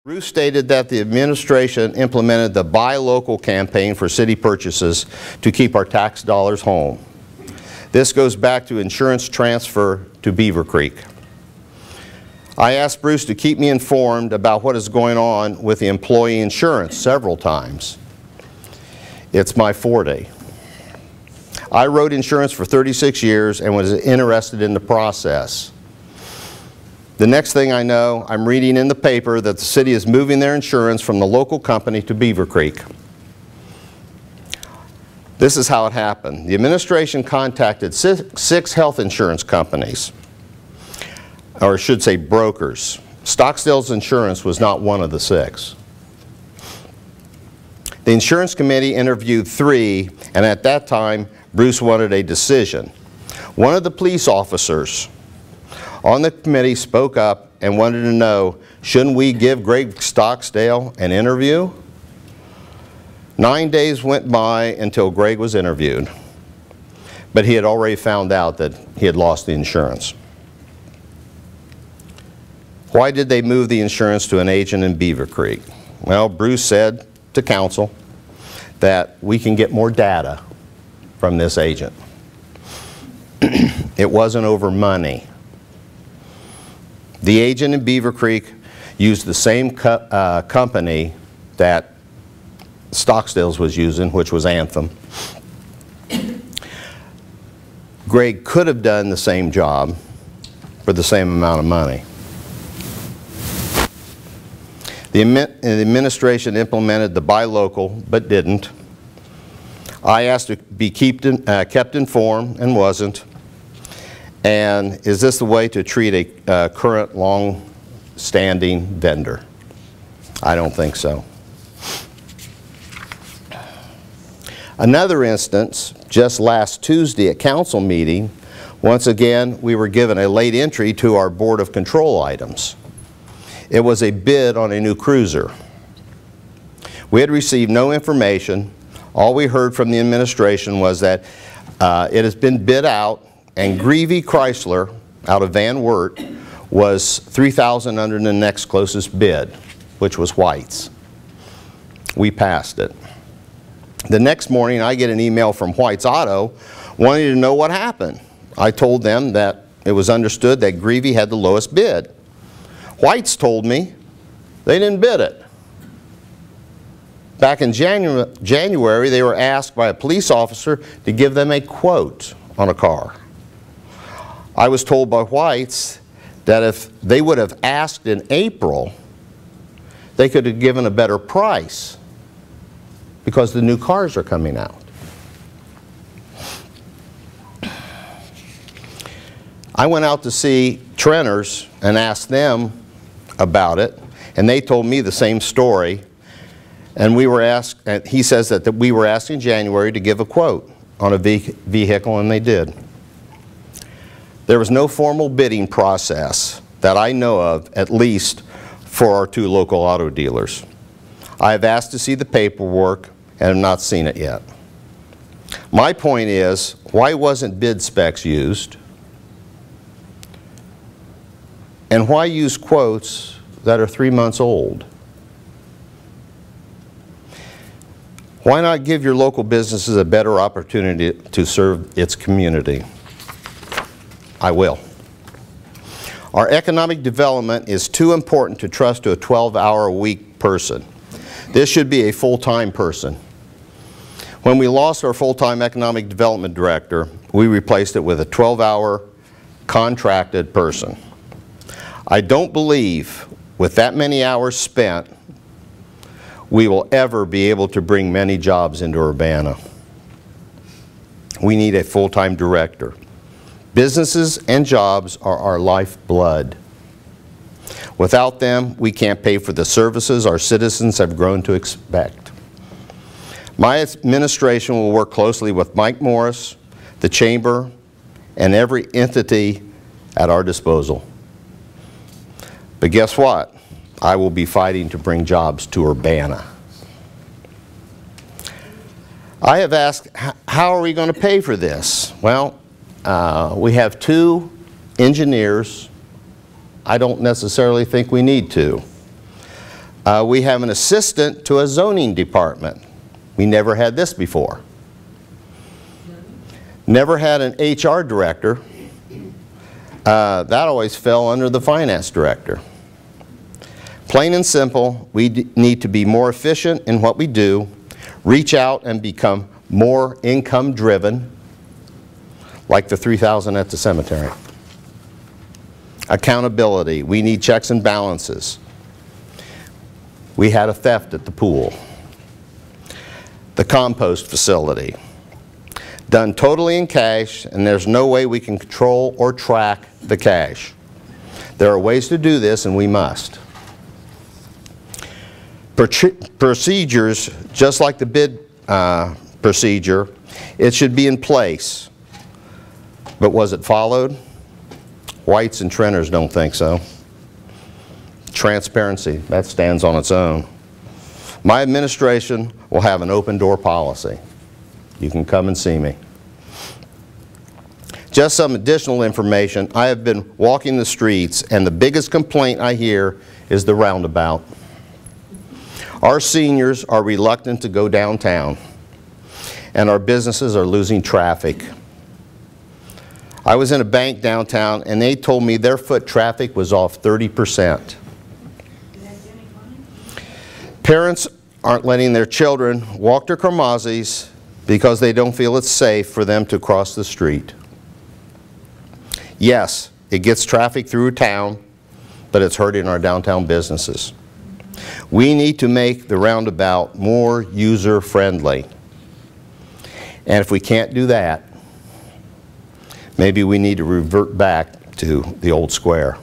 Bruce stated that the administration implemented the Buy Local campaign for city purchases to keep our tax dollars home. This goes back to insurance transfer to Beaver Creek. I asked Bruce to keep me informed about what is going on with the employee insurance several times. It's my forte. I wrote insurance for 36 years and was interested in the process. The next thing I know, I'm reading in the paper that the city is moving their insurance from the local company to Beaver Creek. This is how it happened. The administration contacted six health insurance companies, or I should say brokers. Stockdale's Insurance was not one of the six. The insurance committee interviewed 3, and at that time, Bruce wanted a decision. One of the police officers on the committee spoke up and wanted to know, shouldn't we give Greg Stockdale an interview? 9 days went by until Greg was interviewed, but he had already found out that he had lost the insurance. Why did they move the insurance to an agent in Beaver Creek? Well, Bruce said to council that we can get more data from this agent. It wasn't over money. The agent in Beaver Creek used the same company that Stockdale's was using, which was Anthem. Greg could have done the same job for the same amount of money. The administration implemented the Buy Local, but didn't. I asked to be kept informed and wasn't. And is this the way to treat a current long-standing vendor? I don't think so. Another instance, just last Tuesday at council meeting, once again we were given a late entry to our Board of Control items. It was a bid on a new cruiser. We had received no information. All we heard from the administration was that it has been bid out, and Greevy Chrysler out of Van Wert was $3,000 under the next closest bid, which was White's. We passed it. The next morning I get an email from White's Auto wanting to know what happened. I told them that it was understood that Greevy had the lowest bid. White's told me they didn't bid it. Back in January, they were asked by a police officer to give them a quote on a car. I was told by White's that if they would have asked in April, they could have given a better price because the new cars are coming out. I went out to see Trenner's and asked them about it, and they told me the same story. And we were asked, and he says that we were asked in January to give a quote on a vehicle, and they did. There was no formal bidding process that I know of, at least for our 2 local auto dealers. I have asked to see the paperwork and have not seen it yet. My point is, why wasn't bid specs used? And why use quotes that are 3 months old? Why not give your local businesses a better opportunity to serve its community? I will. Our economic development is too important to trust to a 12-hour-a-week person. This should be a full-time person. When we lost our full-time economic development director, we replaced it with a 12-hour contracted person. I don't believe with that many hours spent we will ever be able to bring many jobs into Urbana. We need a full-time director. Businesses and jobs are our lifeblood. Without them, we can't pay for the services our citizens have grown to expect. My administration will work closely with Mike Morris, the Chamber, and every entity at our disposal. But guess what? I will be fighting to bring jobs to Urbana. I have asked, how are we going to pay for this? Well, we have 2 engineers. I don't necessarily think we need 2. We have an assistant to a zoning department. We never had this before. Never had an HR director. That always fell under the finance director. Plain and simple, we need to be more efficient in what we do, reach out and become more income driven, like the 3,000 at the cemetery. Accountability, we need checks and balances. We had a theft at the pool. The compost facility, done totally in cash, and there's no way we can control or track the cash. There are ways to do this, and we must. Procedures, just like the bid procedure, it should be in place. But was it followed? Whites and Trenters don't think so. Transparency, that stands on its own. My administration will have an open door policy. You can come and see me. Just some additional information. I have been walking the streets, and the biggest complaint I hear is the roundabout. Our seniors are reluctant to go downtown, and our businesses are losing traffic. I was in a bank downtown, and they told me their foot traffic was off 30%. Parents aren't letting their children walk to Kermazes because they don't feel it's safe for them to cross the street. Yes, it gets traffic through town, but it's hurting our downtown businesses. We need to make the roundabout more user-friendly. And if we can't do that, maybe we need to revert back to the old square.